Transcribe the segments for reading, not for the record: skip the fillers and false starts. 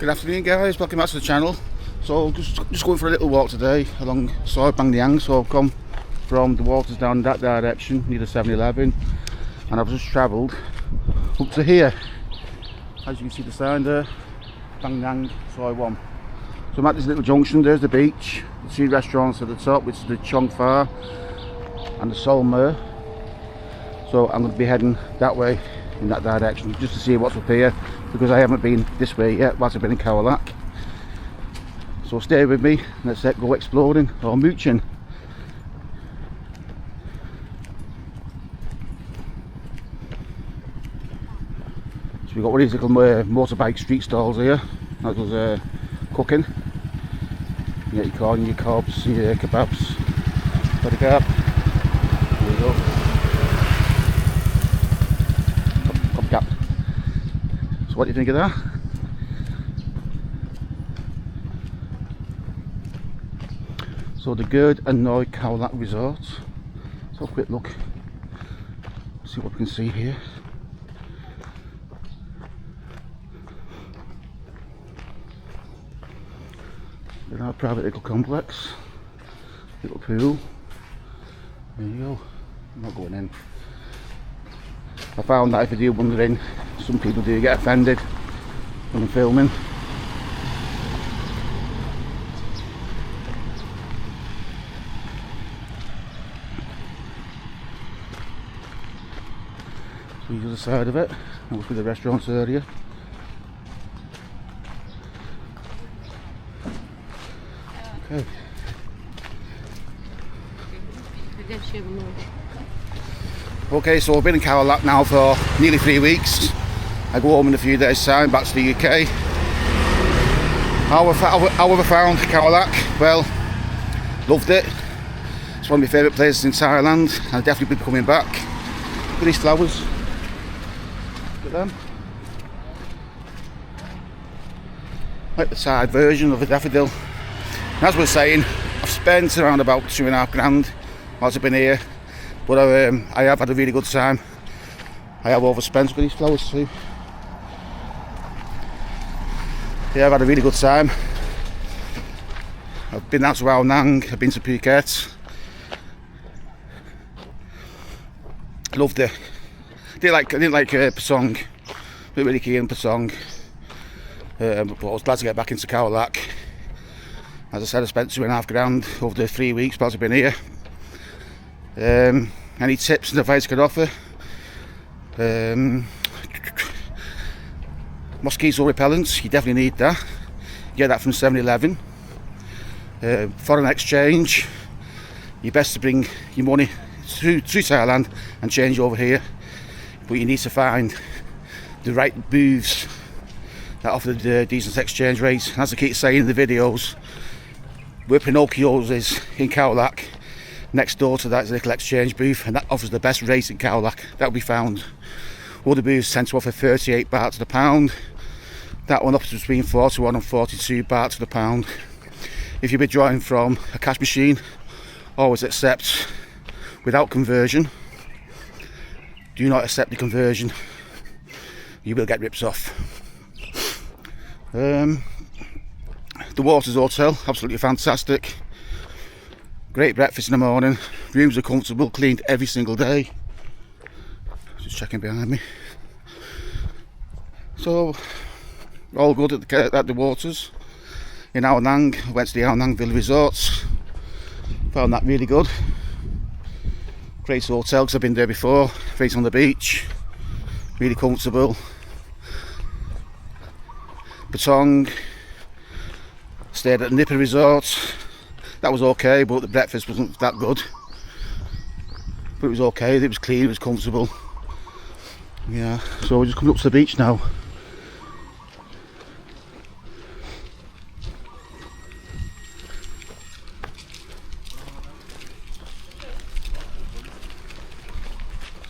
Good afternoon guys, welcome back to the channel. So just going for a little walk today along Soi Bang Niang. So I've come from the waters down that direction near the 7-Eleven and I've just travelled up to here. As you can see the sign there, Bang Niang Soi 1. So I'm at this little junction. There's the beach, the two restaurants at the top, which is the Chong Pha and the Sol Mer. So I'm going to be heading that way in that direction just to see what's up here, because I haven't been this way yet whilst I've been in Khao Lak. So stay with me, let's go exploring or mooching. So we've got one of these little motorbike street stalls here that does cooking. You get your corn, your cobs, your kebabs. Got a gap. There you go. Gap. So what do you think of that? So the Gerd and Noi Khao Lak Resort. Let's have a quick look. See what we can see here. There's our private little complex. Little pool. There you go. I'm not going in. I found that if you do wander in, some people do get offended when I'm filming. So here's the other side of it, that was with the restaurants area. Okay. Okay, so I've been in Khao Lak now for nearly 3 weeks. I go home in a few days' time, back to the UK. How have I found Khao Lak? Well, loved it. It's one of my favourite places in Thailand. I'll definitely be coming back. Look at these flowers. Look at them. Like the side version of a daffodil. And as I was saying, I've spent around about £2.5 grand whilst I've been here. But I have had a really good time. I have overspent with these flowers too. Yeah, I've had a really good time. I've been out to Khao Nang, I've been to Phuket. Loved it. I didn't like Phang. Not really keen on Phang. But I was glad to get back into Khao Lak. As I said, I spent £2.5 grand over the 3 weeks whilst I've been here. Any tips and advice I could offer? Mosquito repellents, you definitely need that. You get that from 7-Eleven. Foreign exchange, you're best to bring your money through Thailand and change over here. But you need to find the right booths that offer the decent exchange rates. And as I keep saying in the videos, where Pinocchio's is in Khao Lak, next door to that is a little exchange booth, and that offers the best rate in Khao Lak that we found. Other booths tend to offer 38 baht to the pound. That one offers between 41 and 42 baht to the pound. If you're withdrawing from a cash machine, always accept without conversion. Do not accept the conversion, you will get ripped off. The Waters Hotel, absolutely fantastic. Great breakfast in the morning, rooms are comfortable, cleaned every single day. Just checking behind me. So, all good at the Waters. In Khao Nang, I went to the Khao Nang Villa Resorts. Found that really good. Great hotel because I've been there before, right on the beach. Really comfortable. Patong. Stayed at the Nipper Resort. That was okay, but the breakfast wasn't that good. But it was okay, it was clean, it was comfortable. Yeah, so we're just coming up to the beach now.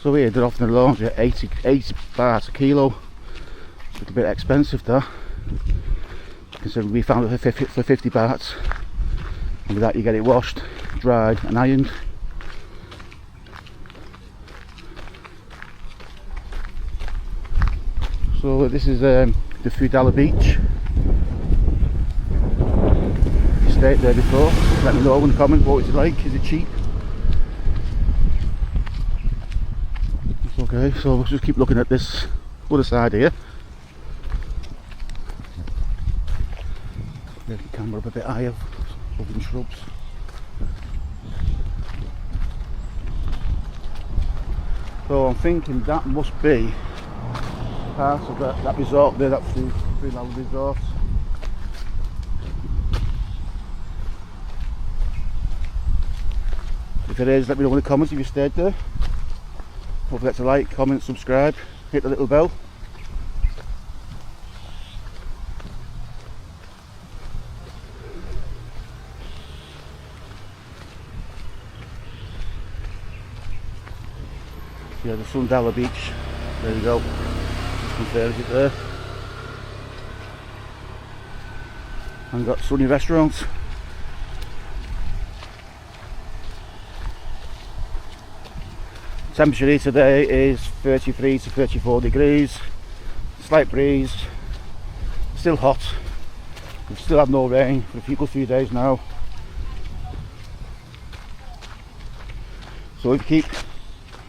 So here they're offering the laundry at 80 baht a kilo. A little bit expensive there. Considering we found it for 50 baht. And with that you get it washed, dried and ironed. So this is the Phudala beach. stayed there before. Let me know in the comments what it's like. Is it cheap? Okay, so we'll just keep looking at this other side here. Make the camera up a bit higher, over the shrubs. So I'm thinking that must be part of that resort there, that Three Island Resort. If it is, let me know in the comments if you stayed there. Don't forget to like, comment, subscribe, hit the little bell. Yeah, the Sundala Beach, there you go, just confirms it there. And got sunny restaurants. Temperature here today is 33 to 34 degrees, slight breeze, still hot. We've still had no rain for a good few days now. So if you keep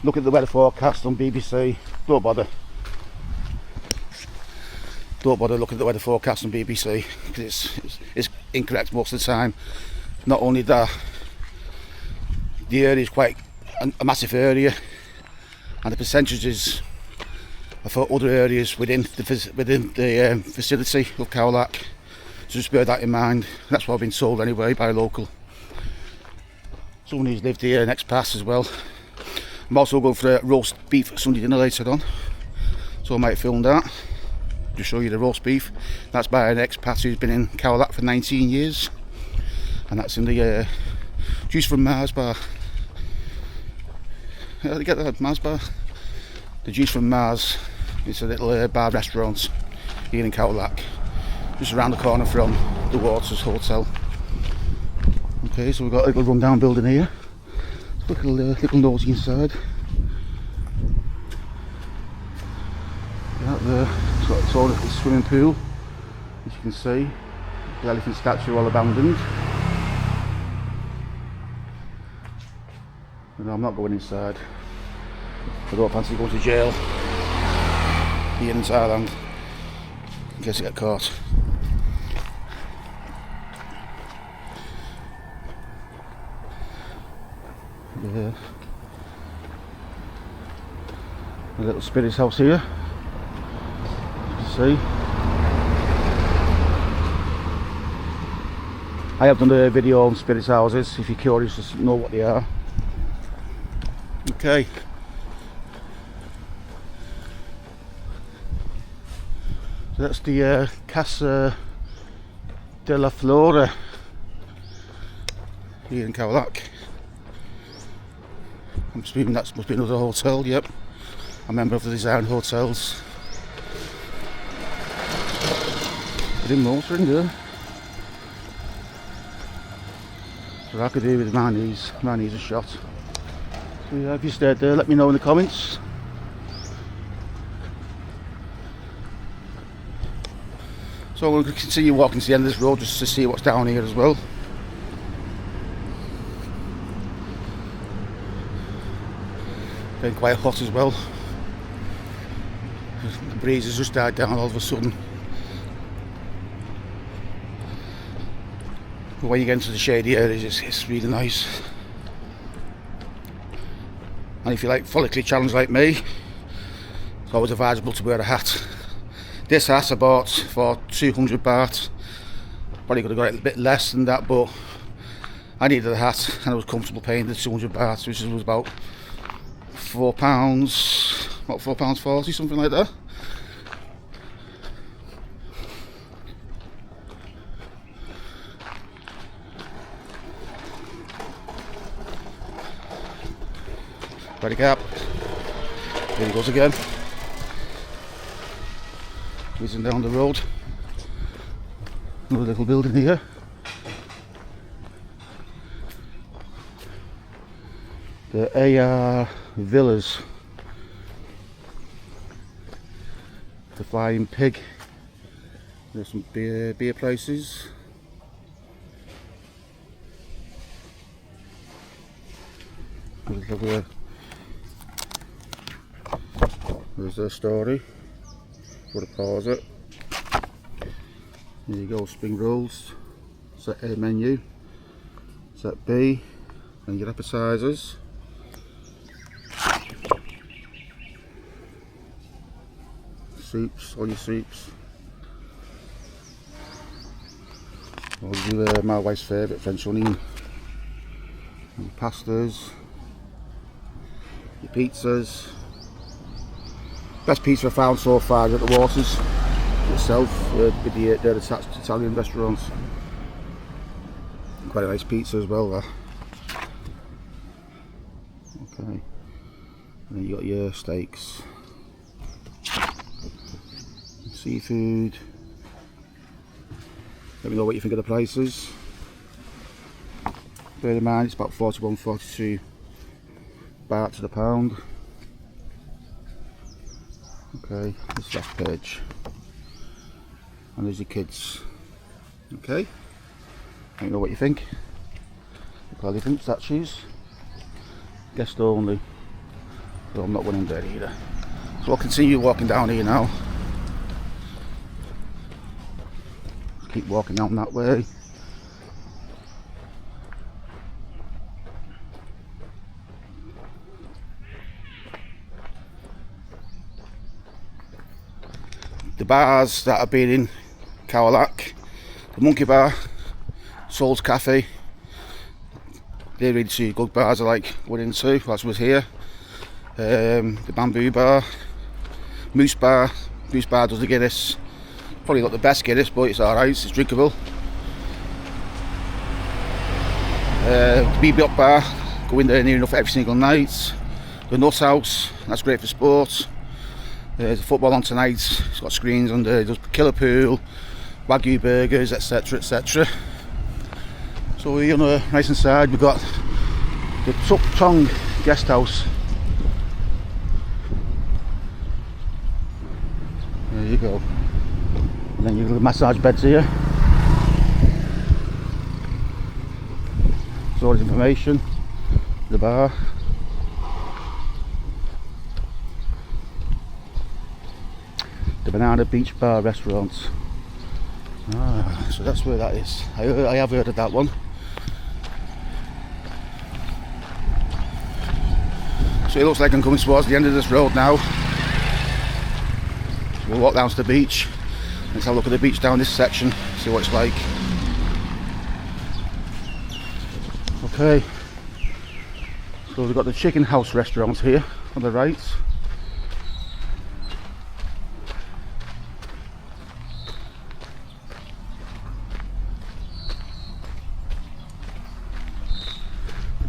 look at the weather forecast on BBC, don't bother looking at the weather forecast on BBC, because it's incorrect most of the time. Not only that, the area is quite a massive area, and the percentages are for other areas within the facility of Khao Lak. So just bear that in mind. That's what I've been told anyway by a local. Someone who's lived here next pass as well. I'm also going for a roast beef Sunday dinner later on, so I might film that to show you the roast beef. That's by an expat who's been in Khao Lak for 19 years, and that's in the Juice from Mars bar. How do you get that, Mars bar? The Juice from Mars. It's a little bar restaurant here in Khao Lak, just around the corner from the Waters Hotel. Okay, so we've got a little rundown building here. Look at little nosy inside. Out there, it's all a swimming pool, as you can see. The elephant statue all abandoned. But no, I'm not going inside. I don't fancy going to jail here in Thailand in case I get caught. Yeah. A little spirit's house here, you can see. I have done a video on spirits houses if you're curious to know what they are. Okay. So that's the Casa de la Flora here in Khao Lak. I'm assuming that must be another hotel, yep. I'm a member of the Design Hotels. Bit of motoring there. So I could do with my knees are shot. So yeah, if you stayed there, let me know in the comments. So we'll continue walking to the end of this road just to see what's down here as well. Been quite hot as well. The breeze has just died down all of a sudden. But when you get into the shady areas, it's really nice. And if you like follically challenged like me, it's always advisable to wear a hat. This hat I bought for 200 baht. Probably could have got it a bit less than that, but I needed a hat and I was comfortable paying the 200 baht, which was about £4, what, £4.40, something like that. Ready cap. Here he goes again. Whizzing down the road. Another little building here. The AR Villas. The Flying Pig. There's some beer prices. Look at there's their story. Put a pause it. There you go, spring rolls. Set A menu. Set B. And your appetizers. Soups, all your soups. I'll do my wife's favourite, French onion. And your pastas. Your pizzas. Best pizza I've found so far is at the Waters itself, with the Italian restaurants. Quite a nice pizza as well there. Okay. And then you got your steaks. Seafood. Let me know what you think of the prices. Bear in mind it's about 41, 42 baht to the pound. Okay, this last page. And there's your kids. Okay. Let me know what you think. Look how different statues. Guest only. So I'm not going in there either. So I'll continue walking down here now. Keep walking down that way. The bars that I've been in, Khao Lak, the Monkey Bar, Soul's Cafe, they're really two good bars I like going into whilst I was here. The Bamboo Bar, Moose Bar does the Guinness. Probably not the best Guinness, but it's alright, it's drinkable. The BB Bar, go in there near enough every single night. The Nut House, that's great for sports. There's a football on tonight, it's got screens under, it does killer pool, Wagyu burgers, etc, etc. So we're on the nice inside, we've got the Tuk Tong guest house. There you go. And then you've got the massage beds here. So all this information, the bar. The Banana Beach Bar restaurant. So that's where that is. I have heard of that one. So it looks like I'm coming towards the end of this road now. We'll walk down to the beach. Let's have a look at the beach down this section, see what it's like. Okay. So we've got the Chicken House restaurant here on the right.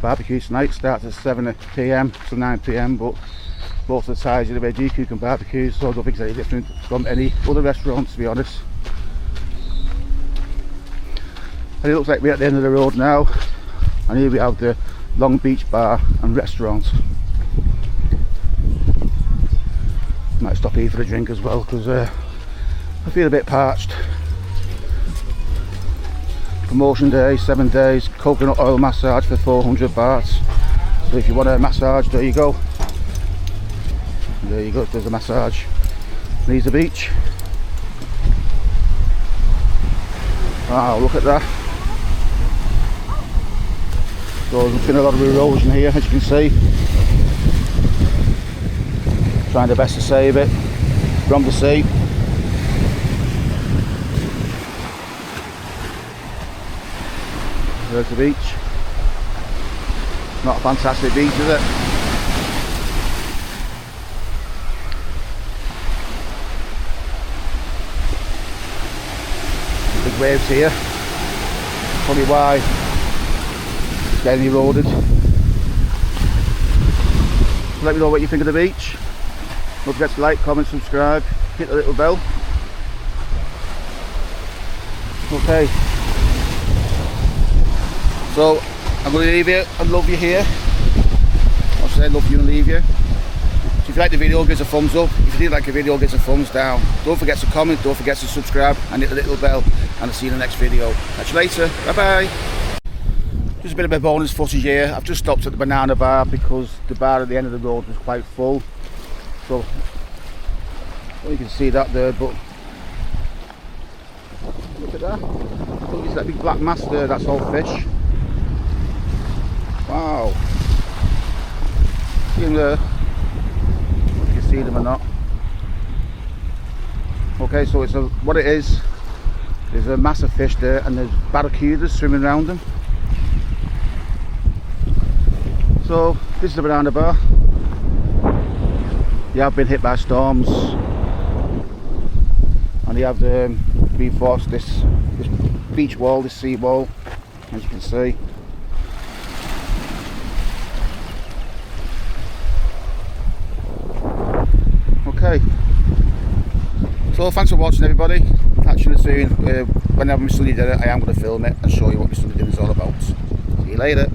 Barbecue tonight starts at 7 PM to 9 PM, but both of the sides of the veggie you can barbecue, so I don't think it's any different from any other restaurant, to be honest. And it looks like we're at the end of the road now, and here we have the Long Beach Bar and Restaurant. Might stop here for a drink as well, because I feel a bit parched. Promotion day, 7 days, coconut oil massage for 400 baht. So if you want a massage, there you go. There you go, there's a massage. There's the beach. Wow, look at that. So there's been a lot of erosion here, as you can see. Trying their best to save it from the sea. There's the beach. Not a fantastic beach, is it? Big waves here. Probably why it's getting eroded. Let me know what you think of the beach. Don't forget to like, comment, subscribe, hit the little bell. Okay. So I'm going to leave you and love you here. I'll say love you and leave you. So if you like the video, give us a thumbs up. If you didn't like the video, give us a thumbs down. Don't forget to comment, don't forget to subscribe and hit the little bell. And I'll see you in the next video. Catch you later. Bye bye. Just a bit of a bonus footage here. I've just stopped at the banana bar because the bar at the end of the road was quite full. So you can see that there, but look at that. Look, it's that big black mass there, that's all fish. Wow. See them there? If you can see them or not. Okay, so it's what it is, there's a massive fish there and there's barracudas swimming around them. So this is the banana bar. They have been hit by storms and they have reinforced this beach wall, this sea wall, as you can see. Okay, so thanks for watching everybody. Catch you soon. Whenever my sunny dinner, I am going to film it and show you what my sunny dinner is all about. See you later.